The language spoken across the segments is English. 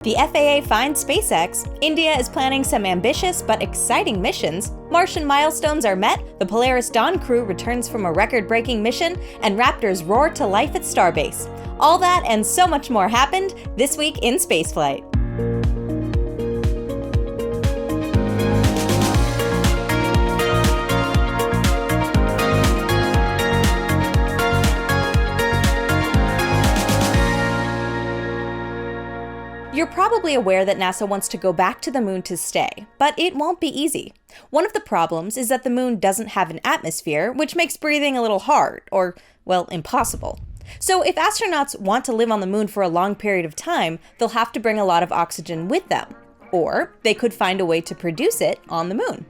The FAA Fine SpaceX, India is planning some ambitious but exciting missions, Martian milestones are met, the Polaris Dawn crew returns from a record-breaking mission, and Raptors roar to life at Starbase. All that and so much more happened this week in Spaceflight. You're probably aware that NASA wants to go back to the moon to stay, but it won't be easy. One of the problems is that the moon doesn't have an atmosphere, which makes breathing a little hard, or, well, impossible. So if astronauts want to live on the moon for a long period of time, they'll have to bring a lot of oxygen with them. Or they could find a way to produce it on the moon.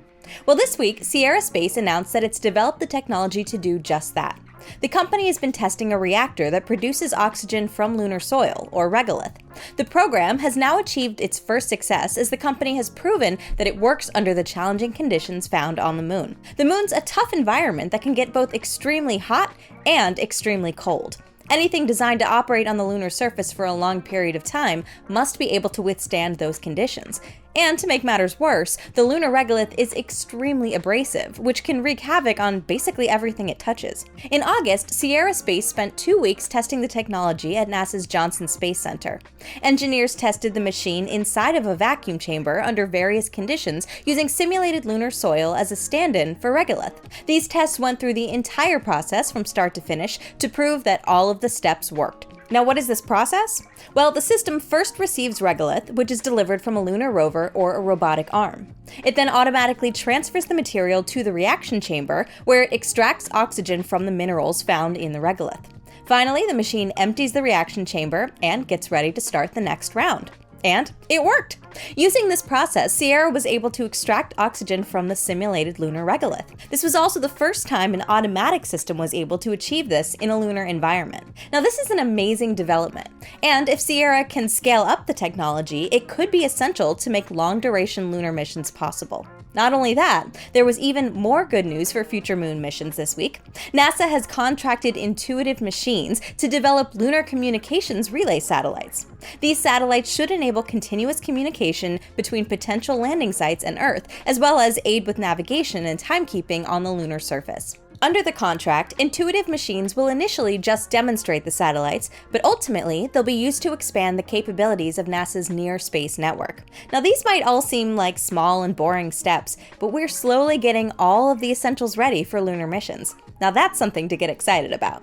Well, this week, Sierra Space announced that it's developed the technology to do just that. The company has been testing a reactor that produces oxygen from lunar soil, or regolith. The program has now achieved its first success as the company has proven that it works under the challenging conditions found on the moon. The moon's a tough environment that can get both extremely hot and extremely cold. Anything designed to operate on the lunar surface for a long period of time must be able to withstand those conditions. And to make matters worse, the lunar regolith is extremely abrasive, which can wreak havoc on basically everything it touches. In August, Sierra Space spent 2 weeks testing the technology at NASA's Johnson Space Center. Engineers tested the machine inside of a vacuum chamber under various conditions using simulated lunar soil as a stand-in for regolith. These tests went through the entire process from start to finish to prove that all of the steps worked. Now, what is this process? Well, the system first receives regolith, which is delivered from a lunar rover or a robotic arm. It then automatically transfers the material to the reaction chamber, where it extracts oxygen from the minerals found in the regolith. Finally, the machine empties the reaction chamber and gets ready to start the next round. And it worked! Using this process, Sierra was able to extract oxygen from the simulated lunar regolith. This was also the first time an automatic system was able to achieve this in a lunar environment. Now, this is an amazing development, and if Sierra can scale up the technology, it could be essential to make long-duration lunar missions possible. Not only that, there was even more good news for future moon missions this week. NASA has contracted Intuitive Machines to develop lunar communications relay satellites. These satellites should enable continuous communication between potential landing sites and Earth, as well as aid with navigation and timekeeping on the lunar surface. Under the contract, Intuitive Machines will initially just demonstrate the satellites, but ultimately they'll be used to expand the capabilities of NASA's Near Space network. Now, these might all seem like small and boring steps, but we're slowly getting all of the essentials ready for lunar missions. Now, that's something to get excited about.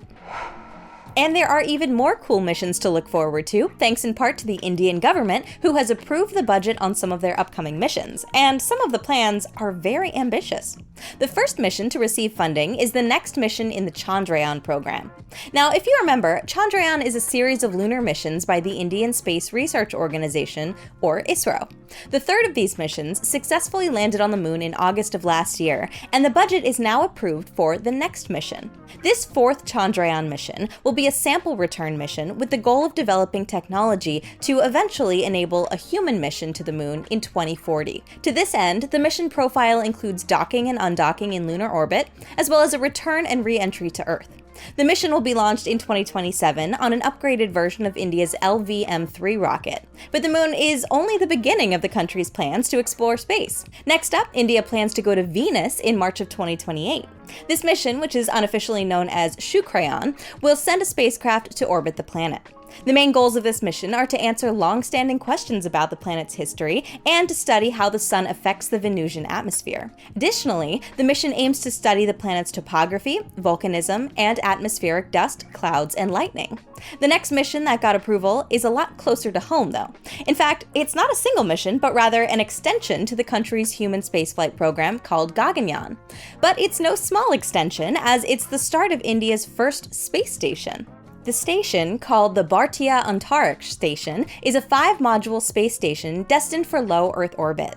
And there are even more cool missions to look forward to, thanks in part to the Indian government, who has approved the budget on some of their upcoming missions, and some of the plans are very ambitious. The first mission to receive funding is the next mission in the Chandrayaan program. Now, if you remember, Chandrayaan is a series of lunar missions by the Indian Space Research Organization, or ISRO. The third of these missions successfully landed on the moon in August of last year, and the budget is now approved for the next mission. This fourth Chandrayaan mission will be a sample return mission with the goal of developing technology to eventually enable a human mission to the moon in 2040. To this end, the mission profile includes docking and undocking in lunar orbit, as well as a return and re-entry to Earth. The mission will be launched in 2027 on an upgraded version of India's LV-M3 rocket. But the moon is only the beginning of the country's plans to explore space. Next up, India plans to go to Venus in March of 2028. This mission, which is unofficially known as Shukrayaan, will send a spacecraft to orbit the planet. The main goals of this mission are to answer long-standing questions about the planet's history and to study how the sun affects the Venusian atmosphere. Additionally, the mission aims to study the planet's topography, volcanism, and atmospheric dust, clouds, and lightning. The next mission that got approval is a lot closer to home, though. In fact, it's not a single mission, but rather an extension to the country's human spaceflight program called Gaganyaan. But it's no small extension, as it's the start of India's first space station. The station, called the Bhartiya Antariksh Station, is a 5-module space station destined for low Earth orbit.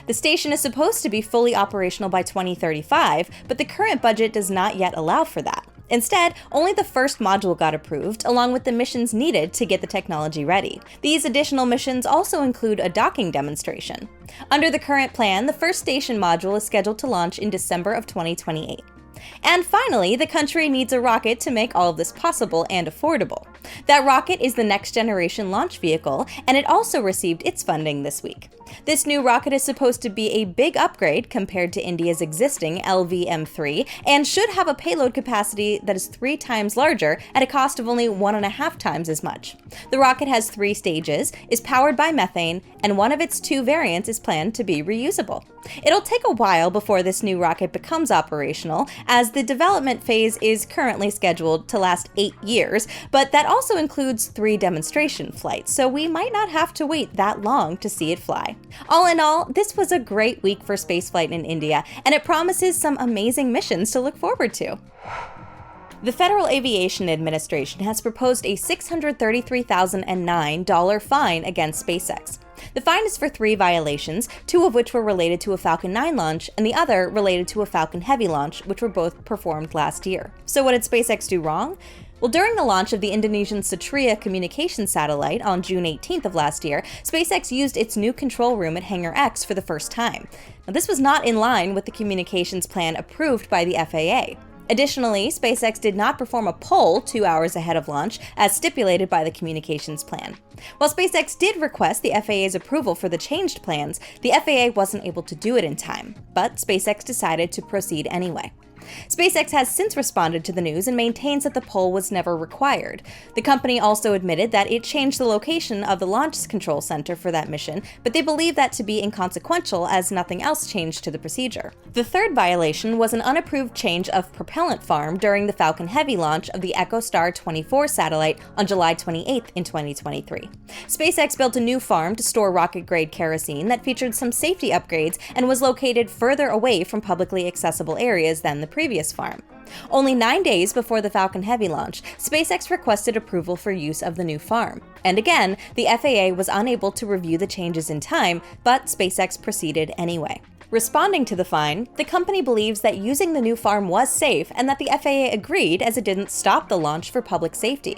The station is supposed to be fully operational by 2035, but the current budget does not yet allow for that. Instead, only the first module got approved, along with the missions needed to get the technology ready. These additional missions also include a docking demonstration. Under the current plan, the first station module is scheduled to launch in December of 2028. And finally, the country needs a rocket to make all of this possible and affordable. That rocket is the Next Generation Launch Vehicle, and it also received its funding this week. This new rocket is supposed to be a big upgrade compared to India's existing LV-M3 and should have a payload capacity that is 3 times larger at a cost of only 1.5 times as much. The rocket has 3 stages, is powered by methane, and one of its 2 variants is planned to be reusable. It'll take a while before this new rocket becomes operational, as the development phase is currently scheduled to last 8 years, but that also includes 3 demonstration flights, so we might not have to wait that long to see it fly. All in all, this was a great week for spaceflight in India, and it promises some amazing missions to look forward to. The Federal Aviation Administration has proposed a $633,009 fine against SpaceX. The fine is for 3 violations, 2 of which were related to a Falcon 9 launch, and the other related to a Falcon Heavy launch, which were both performed last year. So what did SpaceX do wrong? Well, during the launch of the Indonesian Satria communications satellite on June 18th of last year, SpaceX used its new control room at Hangar X for the first time. Now, this was not in line with the communications plan approved by the FAA. Additionally, SpaceX did not perform a poll 2 hours ahead of launch, as stipulated by the communications plan. While SpaceX did request the FAA's approval for the changed plans, the FAA wasn't able to do it in time, but SpaceX decided to proceed anyway. SpaceX has since responded to the news and maintains that the poll was never required. The company also admitted that it changed the location of the Launch Control Center for that mission, but they believe that to be inconsequential as nothing else changed to the procedure. The third violation was an unapproved change of propellant farm during the Falcon Heavy launch of the EchoStar 24 satellite on July 28th in 2023. SpaceX built a new farm to store rocket-grade kerosene that featured some safety upgrades and was located further away from publicly accessible areas than the previous farm. Only 9 days before the Falcon Heavy launch, SpaceX requested approval for use of the new farm. And again, the FAA was unable to review the changes in time, but SpaceX proceeded anyway. Responding to the fine, the company believes that using the new farm was safe and that the FAA agreed, as it didn't stop the launch for public safety.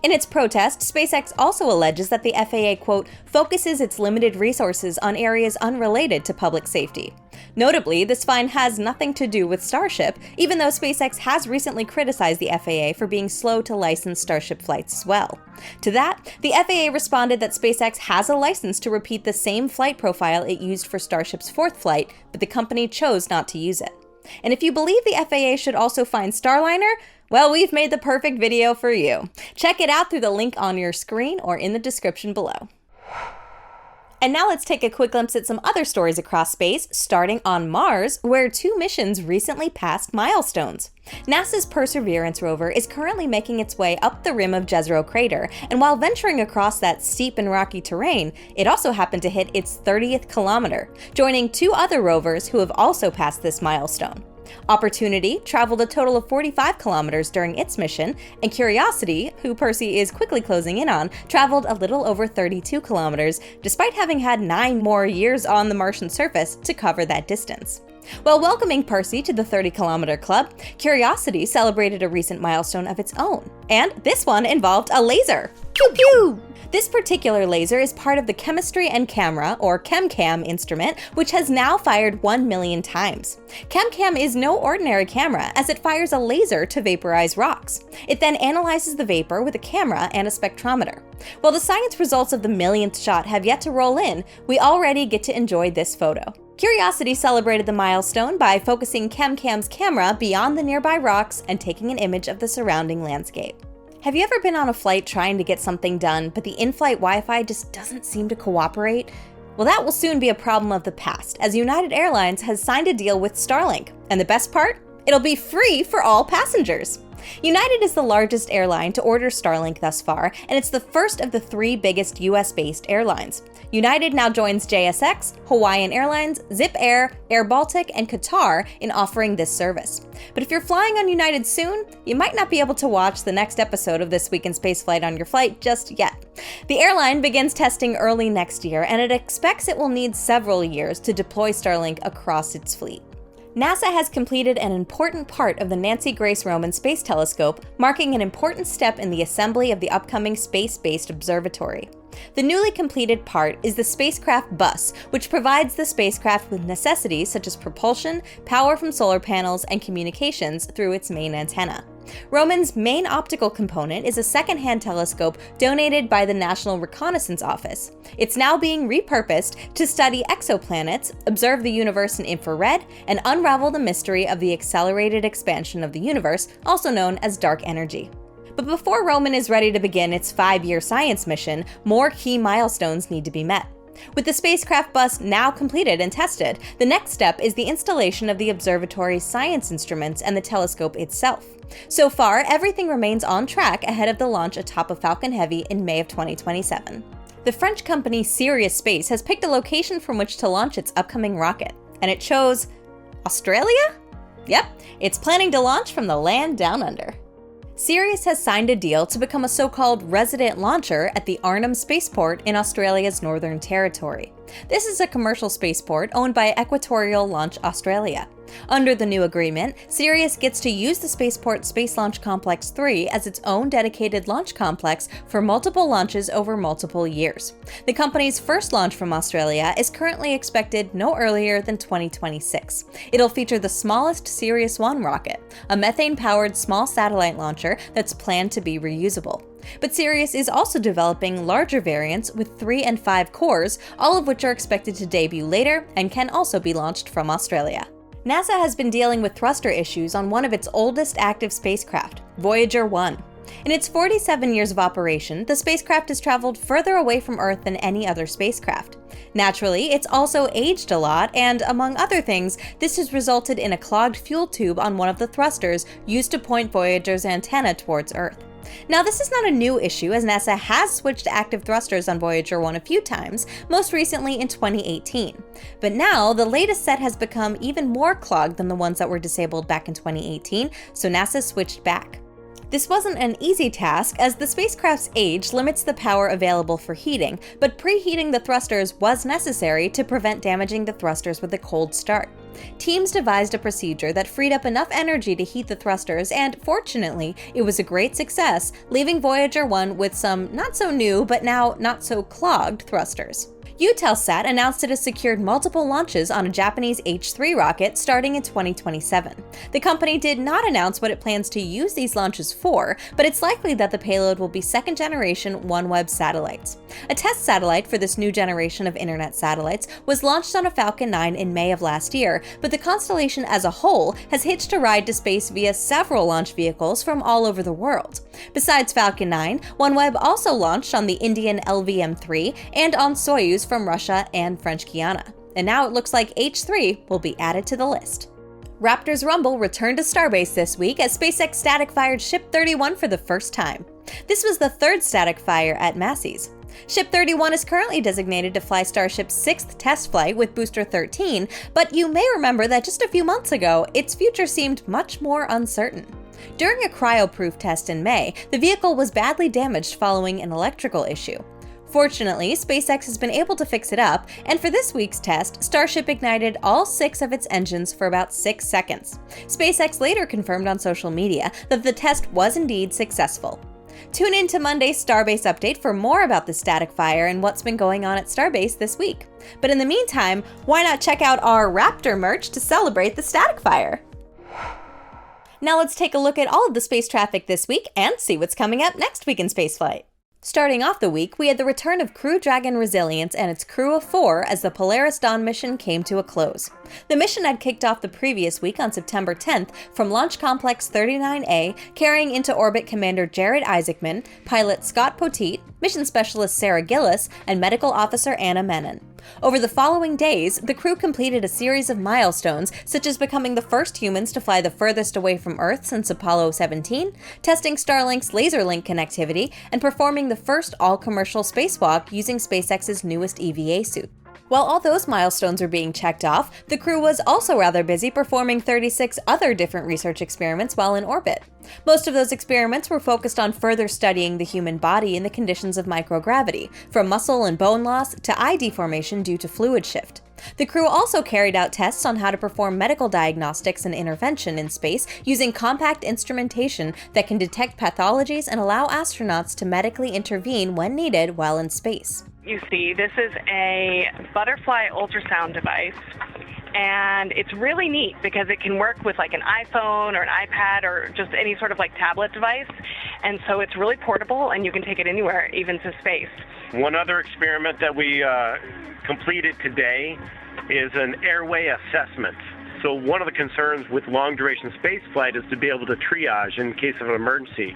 In its protest, SpaceX also alleges that the FAA, quote, focuses its limited resources on areas unrelated to public safety. Notably, this fine has nothing to do with Starship, even though SpaceX has recently criticized the FAA for being slow to license Starship flights as well. To that, the FAA responded that SpaceX has a license to repeat the same flight profile it used for Starship's 4th flight, but the company chose not to use it. And if you believe the FAA should also fine Starliner, well, we've made the perfect video for you. Check it out through the link on your screen or in the description below. And now let's take a quick glimpse at some other stories across space, starting on Mars, where 2 missions recently passed milestones. NASA's Perseverance rover is currently making its way up the rim of Jezero crater, and while venturing across that steep and rocky terrain, it also happened to hit its 30th kilometer, joining 2 other rovers who have also passed this milestone. Opportunity traveled a total of 45 kilometers during its mission, and Curiosity, who Percy is quickly closing in on, traveled a little over 32 kilometers, despite having had 9 more years on the Martian surface to cover that distance. While welcoming Percy to the 30-kilometer club, Curiosity celebrated a recent milestone of its own, and this one involved a laser. Pew pew! This particular laser is part of the Chemistry and Camera, or ChemCam instrument, which has now fired 1 million times. ChemCam is no ordinary camera, as it fires a laser to vaporize rocks. It then analyzes the vapor with a camera and a spectrometer. While the science results of the millionth shot have yet to roll in, we already get to enjoy this photo. Curiosity celebrated the milestone by focusing ChemCam's camera beyond the nearby rocks and taking an image of the surrounding landscape. Have you ever been on a flight trying to get something done, but the in-flight Wi-Fi just doesn't seem to cooperate? Well, that will soon be a problem of the past, as United Airlines has signed a deal with Starlink. And the best part? It'll be free for all passengers. United is the largest airline to order Starlink thus far, and it's the first of the 3 biggest US-based airlines. United now joins JSX, Hawaiian Airlines, Zip Air, Air Baltic, and Qatar in offering this service. But if you're flying on United soon, you might not be able to watch the next episode of This Week in Spaceflight on your flight just yet. The airline begins testing early next year, and it expects it will need several years to deploy Starlink across its fleet. NASA has completed an important part of the Nancy Grace Roman Space Telescope, marking an important step in the assembly of the upcoming space-based observatory. The newly completed part is the spacecraft bus, which provides the spacecraft with necessities such as propulsion, power from solar panels, and communications through its main antenna. Roman's main optical component is a second-hand telescope donated by the National Reconnaissance Office. It's now being repurposed to study exoplanets, observe the universe in infrared, and unravel the mystery of the accelerated expansion of the universe, also known as dark energy. But before Roman is ready to begin its 5-year science mission, more key milestones need to be met. With the spacecraft bus now completed and tested, the next step is the installation of the observatory's science instruments and the telescope itself. So far, everything remains on track ahead of the launch atop of Falcon Heavy in May of 2027. The French company Sirius Space has picked a location from which to launch its upcoming rocket, and it chose Australia? Yep, it's planning to launch from the land down under. Sirius has signed a deal to become a so-called resident launcher at the Arnhem Spaceport in Australia's Northern Territory. This is a commercial spaceport owned by Equatorial Launch Australia. Under the new agreement, Sirius gets to use the spaceport Space Launch Complex 3 as its own dedicated launch complex for multiple launches over multiple years. The company's first launch from Australia is currently expected no earlier than 2026. It'll feature the smallest Sirius 1 rocket, a methane-powered small satellite launcher that's planned to be reusable. But Sirius is also developing larger variants with 3 and 5 cores, all of which are expected to debut later and can also be launched from Australia. NASA has been dealing with thruster issues on one of its oldest active spacecraft, Voyager 1. In its 47 years of operation, the spacecraft has traveled further away from Earth than any other spacecraft. Naturally, it's also aged a lot, and among other things, this has resulted in a clogged fuel tube on one of the thrusters used to point Voyager's antenna towards Earth. Now, this is not a new issue, as NASA has switched to active thrusters on Voyager 1 a few times, most recently in 2018. But now, the latest set has become even more clogged than the ones that were disabled back in 2018, so NASA switched back. This wasn't an easy task, as the spacecraft's age limits the power available for heating, but preheating the thrusters was necessary to prevent damaging the thrusters with a cold start. Teams devised a procedure that freed up enough energy to heat the thrusters, and fortunately, it was a great success, leaving Voyager 1 with some not-so-new but now not-so-clogged thrusters. Eutelsat announced it has secured multiple launches on a Japanese H3 rocket starting in 2027. The company did not announce what it plans to use these launches for, but it's likely that the payload will be second-generation OneWeb satellites. A test satellite for this new generation of internet satellites was launched on a Falcon 9 in May of last year, but the constellation as a whole has hitched a ride to space via several launch vehicles from all over the world. Besides Falcon 9, OneWeb also launched on the Indian LVM-3 and on Soyuz from Russia and French Guiana. And now it looks like H3 will be added to the list. Raptor's Rumble returned to Starbase this week as SpaceX static-fired Ship 31 for the first time. This was the third static fire at Massey's. Ship 31 is currently designated to fly Starship's 6th test flight with Booster 13, but you may remember that just a few months ago, its future seemed much more uncertain. During a cryo-proof test in May, the vehicle was badly damaged following an electrical issue. Fortunately, SpaceX has been able to fix it up, and for this week's test, Starship ignited all 6 of its engines for about 6 seconds. SpaceX later confirmed on social media that the test was indeed successful. Tune in to Monday's Starbase update for more about the static fire and what's been going on at Starbase this week. But in the meantime, why not check out our Raptor merch to celebrate the static fire? Now let's take a look at all of the space traffic this week and see what's coming up next week in spaceflight. Starting off the week, we had the return of Crew Dragon Resilience and its crew of 4 as the Polaris Dawn mission came to a close. The mission had kicked off the previous week on September 10th from Launch Complex 39A, carrying into orbit Commander Jared Isaacman, pilot Scott Poteet, mission specialist Sarah Gillis, and medical officer Anna Menon. Over the following days, the crew completed a series of milestones, such as becoming the first humans to fly the furthest away from Earth since Apollo 17, testing Starlink's laser link connectivity, and performing the first all-commercial spacewalk using SpaceX's newest EVA suit. While all those milestones were being checked off, the crew was also rather busy performing 36 other different research experiments while in orbit. Most of those experiments were focused on further studying the human body in the conditions of microgravity, from muscle and bone loss to eye deformation due to fluid shift. The crew also carried out tests on how to perform medical diagnostics and intervention in space using compact instrumentation that can detect pathologies and allow astronauts to medically intervene when needed while in space. You see, this is a butterfly ultrasound device. And it's really neat because it can work with like an iPhone or an iPad or just any sort of like tablet device. And so it's really portable and you can take it anywhere, even to space. One other experiment that we completed today is an airway assessment. So one of the concerns with long-duration spaceflight is to be able to triage in case of an emergency.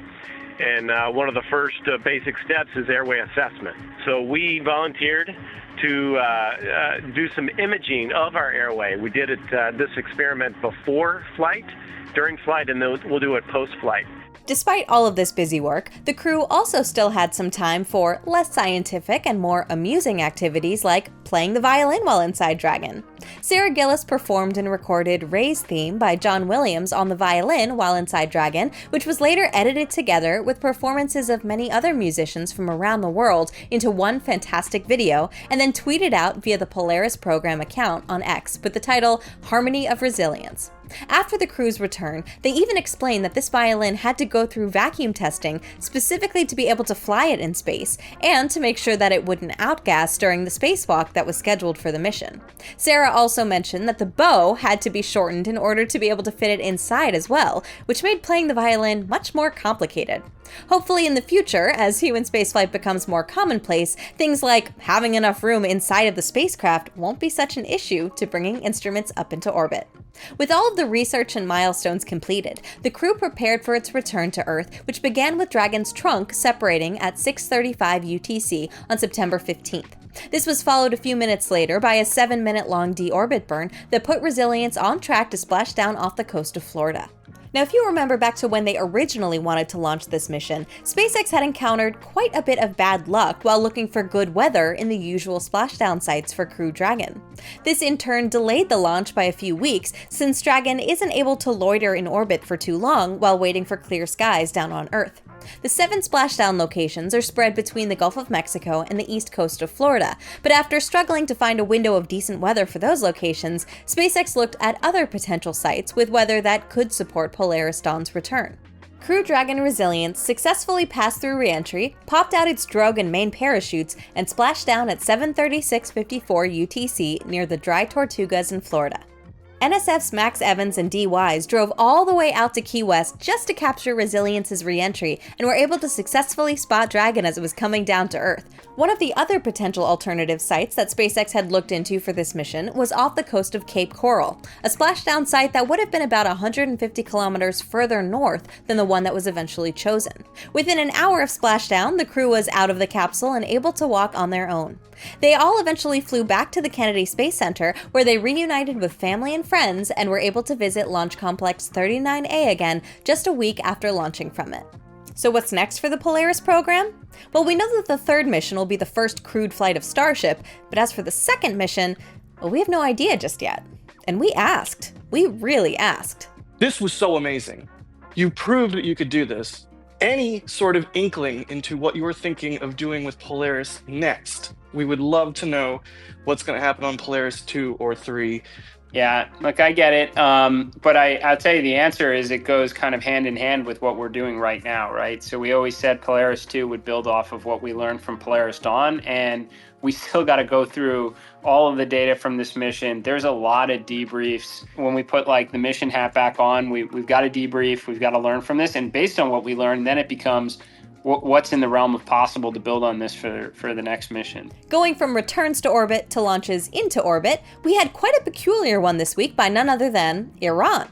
And one of the first basic steps is airway assessment. So we volunteered to do some imaging of our airway. We did this experiment before flight, during flight, and then we'll do it post-flight. Despite all of this busy work, the crew also still had some time for less scientific and more amusing activities like playing the violin while inside Dragon. Sarah Gillis performed and recorded Ray's theme by John Williams on the violin while inside Dragon, which was later edited together with performances of many other musicians from around the world into one fantastic video, and then tweeted out via the Polaris program account on X with the title Harmony of Resilience. After the crew's return, they even explained that this violin had to go through vacuum testing specifically to be able to fly it in space, and to make sure that it wouldn't outgas during the spacewalk that was scheduled for the mission. Sarah also mentioned that the bow had to be shortened in order to be able to fit it inside as well, which made playing the violin much more complicated. Hopefully in the future, as human spaceflight becomes more commonplace, things like having enough room inside of the spacecraft won't be such an issue to bringing instruments up into orbit. With all of the research and milestones completed, the crew prepared for its return to Earth, which began with Dragon's trunk separating at 6:35 UTC on September 15th. This was followed a few minutes later by a 7-minute-long deorbit burn that put Resilience on track to splash down off the coast of Florida. Now, if you remember back to when they originally wanted to launch this mission, SpaceX had encountered quite a bit of bad luck while looking for good weather in the usual splashdown sites for Crew Dragon. This in turn delayed the launch by a few weeks, since Dragon isn't able to loiter in orbit for too long while waiting for clear skies down on Earth. The 7 splashdown locations are spread between the Gulf of Mexico and the east coast of Florida, but after struggling to find a window of decent weather for those locations, SpaceX looked at other potential sites with weather that could support Polaris Dawn's return. Crew Dragon Resilience successfully passed through re-entry, popped out its drogue and main parachutes, and splashed down at 7:36:54 UTC near the Dry Tortugas in Florida. NSF's Max Evans and Dee Wise drove all the way out to Key West just to capture Resilience's re-entry and were able to successfully spot Dragon as it was coming down to Earth. One of the other potential alternative sites that SpaceX had looked into for this mission was off the coast of Cape Coral, a splashdown site that would have been about 150 kilometers further north than the one that was eventually chosen. Within an hour of splashdown, the crew was out of the capsule and able to walk on their own. They all eventually flew back to the Kennedy Space Center, where they reunited with family and friends and were able to visit Launch Complex 39A again just a week after launching from it. So what's next for the Polaris program? Well, we know that the third mission will be the first crewed flight of Starship, but as for the second mission, well, we have no idea just yet. And we asked. We really asked. This was so amazing. You proved that you could do this. Any sort of inkling into what you were thinking of doing with Polaris next? We would love to know what's going to happen on Polaris 2 or 3. Yeah, look, I get it. But I'll tell you the answer is it goes kind of hand in hand with what we're doing right now, right? So we always said Polaris 2 would build off of what we learned from Polaris Dawn, and we still got to go through all of the data from this mission. There's a lot of debriefs. When we put like the mission hat back on, we've got to debrief, we've got to learn from this. And based on what we learned, then it becomes what's in the realm of possible to build on this for the next mission. Going from returns to orbit to launches into orbit, we had quite a peculiar one this week by none other than Iran.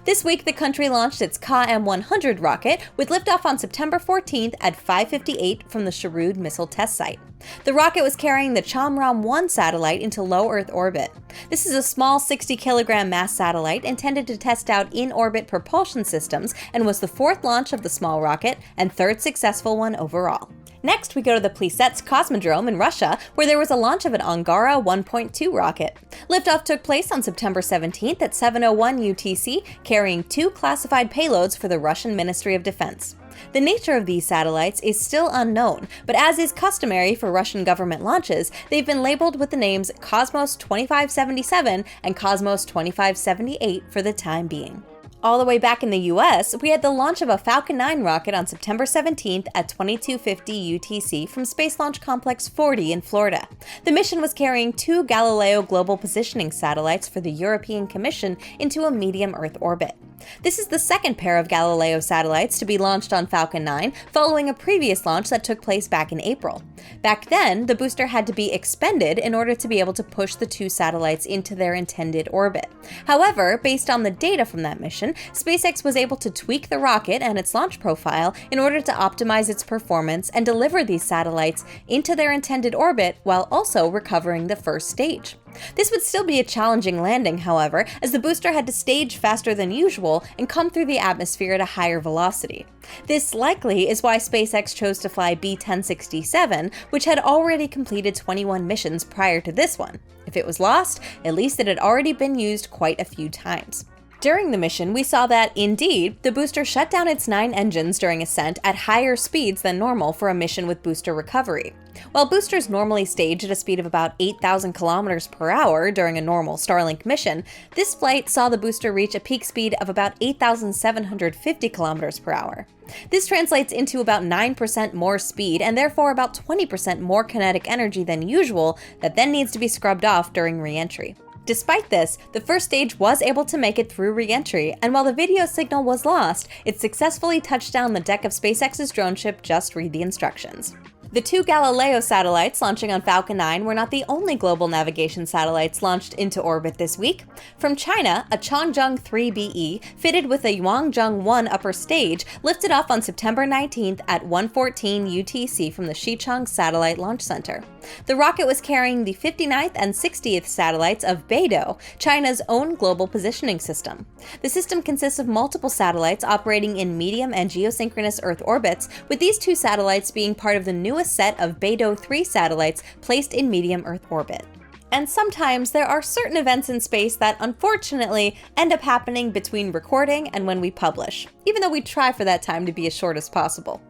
This week, the country launched its Ka-M100 rocket with liftoff on September 14th at 5:58 from the Sharud missile test site. The rocket was carrying the Chamram-1 satellite into low Earth orbit. This is a small 60-kilogram mass satellite intended to test out in-orbit propulsion systems and was the 4th launch of the small rocket and 3rd successful one overall. Next, we go to the Plesetsk Cosmodrome in Russia, where there was a launch of an Angara 1.2 rocket. Liftoff took place on September 17th at 7:01 UTC, carrying 2 classified payloads for the Russian Ministry of Defense. The nature of these satellites is still unknown, but as is customary for Russian government launches, they've been labeled with the names Cosmos 2577 and Cosmos 2578 for the time being. All the way back in the US, we had the launch of a Falcon 9 rocket on September 17th at 2250 UTC from Space Launch Complex 40 in Florida. The mission was carrying 2 Galileo Global Positioning satellites for the European Commission into a medium Earth orbit. This is the second pair of Galileo satellites to be launched on Falcon 9, following a previous launch that took place back in April. Back then, the booster had to be expended in order to be able to push the 2 satellites into their intended orbit. However, based on the data from that mission, SpaceX was able to tweak the rocket and its launch profile in order to optimize its performance and deliver these satellites into their intended orbit while also recovering the first stage. This would still be a challenging landing, however, as the booster had to stage faster than usual and come through the atmosphere at a higher velocity. This likely is why SpaceX chose to fly B-1067, which had already completed 21 missions prior to this one. If it was lost, at least it had already been used quite a few times. During the mission, we saw that, indeed, the booster shut down its 9 engines during ascent at higher speeds than normal for a mission with booster recovery. While boosters normally stage at a speed of about 8,000 kilometers per hour during a normal Starlink mission, this flight saw the booster reach a peak speed of about 8,750 kilometers per hour. This translates into about 9% more speed and therefore about 20% more kinetic energy than usual that then needs to be scrubbed off during re-entry. Despite this, the first stage was able to make it through re-entry, and while the video signal was lost, it successfully touched down the deck of SpaceX's drone ship. Just read the instructions. The 2 Galileo satellites launching on Falcon 9 were not the only global navigation satellites launched into orbit this week. From China, a Changzheng 3BE fitted with a Yuanzhong 1 upper stage lifted off on September 19th at 1:14 UTC from the Xichang Satellite Launch Center. The rocket was carrying the 59th and 60th satellites of Beidou, China's own global positioning system. The system consists of multiple satellites operating in medium and geosynchronous Earth orbits, with these 2 satellites being part of the newest set of Beidou 3 satellites placed in medium Earth orbit. And sometimes there are certain events in space that unfortunately end up happening between recording and when we publish, even though we try for that time to be as short as possible.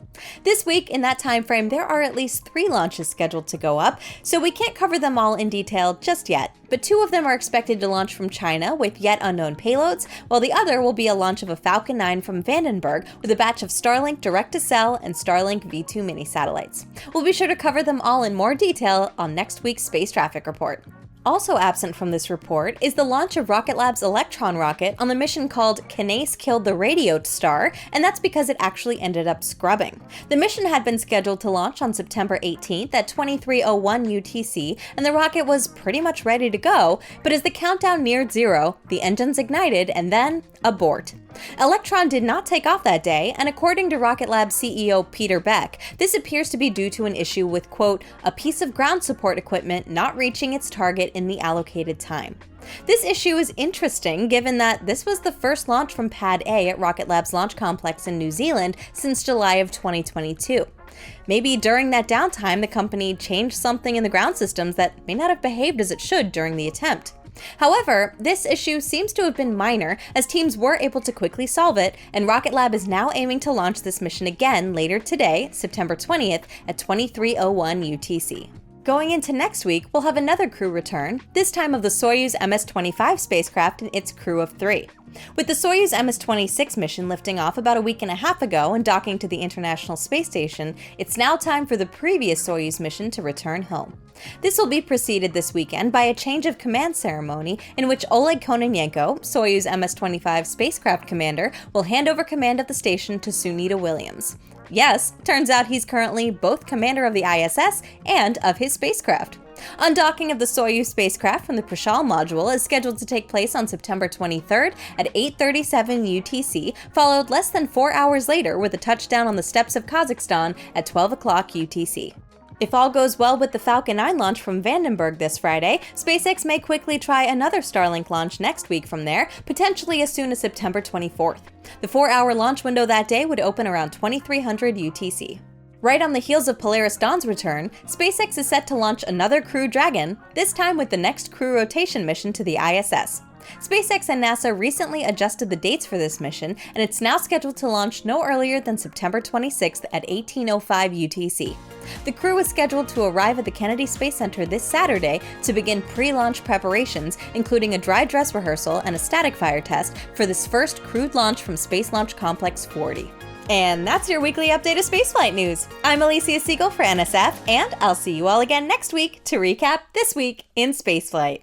This week, in that time frame, there are at least 3 launches scheduled to go up, so we can't cover them all in detail just yet, but 2 of them are expected to launch from China with yet unknown payloads, while the other will be a launch of a Falcon 9 from Vandenberg with a batch of Starlink direct-to-cell and Starlink V2 mini satellites. We'll be sure to cover them all in more detail on next week's Space Traffic Report. Also absent from this report is the launch of Rocket Lab's Electron rocket on the mission called Kinace Killed the Radio Star, and that's because it actually ended up scrubbing. The mission had been scheduled to launch on September 18th at 23:01 UTC, and the rocket was pretty much ready to go, but as the countdown neared 0, the engines ignited and then abort. Electron did not take off that day, and according to Rocket Lab CEO Peter Beck, this appears to be due to an issue with, quote, a piece of ground support equipment not reaching its target in the allocated time. This issue is interesting given that this was the first launch from Pad A at Rocket Lab's launch complex in New Zealand since July of 2022. Maybe during that downtime, the company changed something in the ground systems that may not have behaved as it should during the attempt. However, this issue seems to have been minor, as teams were able to quickly solve it, and Rocket Lab is now aiming to launch this mission again later today, September 20th, at 23:01 UTC. Going into next week, we'll have another crew return, this time of the Soyuz MS-25 spacecraft and its crew of 3. With the Soyuz MS-26 mission lifting off about a week and a half ago and docking to the International Space Station, it's now time for the previous Soyuz mission to return home. This will be preceded this weekend by a change of command ceremony in which Oleg Kononenko, Soyuz MS-25 spacecraft commander, will hand over command of the station to Sunita Williams. Yes, turns out he's currently both commander of the ISS and of his spacecraft. Undocking of the Soyuz spacecraft from the Prishal module is scheduled to take place on September 23rd at 8:37 UTC, followed less than 4 hours later with a touchdown on the steppes of Kazakhstan at 12 o'clock UTC. If all goes well with the Falcon 9 launch from Vandenberg this Friday, SpaceX may quickly try another Starlink launch next week from there, potentially as soon as September 24th. The 4-hour launch window that day would open around 2300 UTC. Right on the heels of Polaris Dawn's return, SpaceX is set to launch another Crew Dragon, this time with the next crew rotation mission to the ISS. SpaceX and NASA recently adjusted the dates for this mission, and it's now scheduled to launch no earlier than September 26th at 18:05 UTC. the crew is scheduled to arrive at the Kennedy Space Center this Saturday to begin pre-launch preparations, including a dry dress rehearsal and a static fire test for this first crewed launch from Space Launch Complex 40. And that's your weekly update of spaceflight news. I'm Elysia Segal for NSF, and I'll see you all again next week to recap this week in spaceflight.